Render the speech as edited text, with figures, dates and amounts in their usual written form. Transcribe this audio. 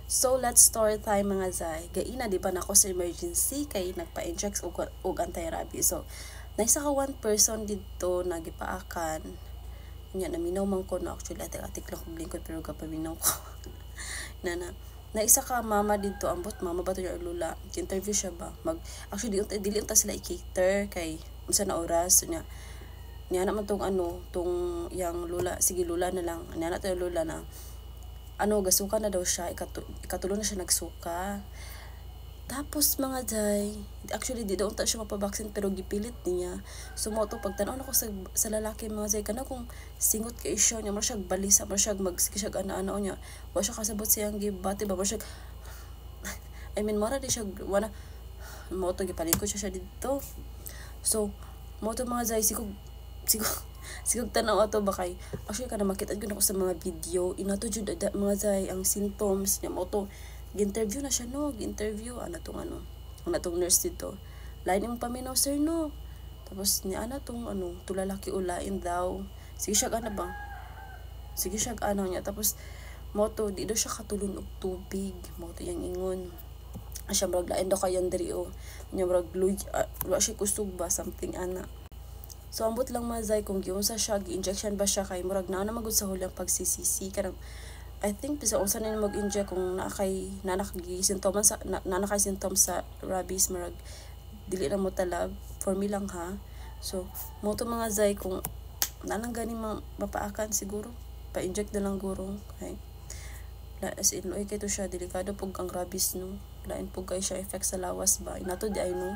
So let's start time mga zay. Gaina di ba nako sa emergency kay nagpa-inject og anti-rabies. So naisa ka one person dito nagipaakan. Nya naminaw man ko no, actually atik lang ko blingkod pero gapaminaw ko. Na isa ka mama dito ambot mama ba to yung lula. Interview siya ba? Actually dili unta sila i-cater kay unsa na oras nya. Niya naman tong tong yang lula, sige lula na lang. Niya na tayo lula na gasuka na daw siya, ikatulo na siya nagsuka. Tapos mga day, actually di daw unta siya mapabaksin pero gipilit niya. So mo to pagtanaw nako sa lalaki mga day kana kung singot kay siya niya mo siya balisa, mo siya magsige siya ana-ana niya. Wa siya kasabot siyang gibati ba mo siya I mean mara di siya wala mo to gipalikod siya dito. So mo to mga day sigog tanaw ato ba kay actually kada makita gyud ako sa mga video inato jud mga zay ang symptoms niya mo to gi-interview na siya no gi-interview tong nurse dito lain imong paminaw sir no tapos niya tong tulalaki ulain daw sige siya niya tapos mo to di daw siya katulon og tubig mo to yang ingon siya murag lain daw kayan diri nya murag wa siya kusog ba something ana. So ambot lang mazay kung giunsa siya gi-injection ba siya kay murag naa na magud sa hulang pagsisisi kanang I think bisa unsa na mag-inject kung nanakay sintomas nanakay symptoms sa rabies murag dili na mo talab for me lang ha. So mo to mga zay kung nanang gani mapaakan siguro pa-inject na lang guro kay as in loy kay to siya delikado pug ang rabies no lain pug kay siya effect sa lawas ba inato di ay no.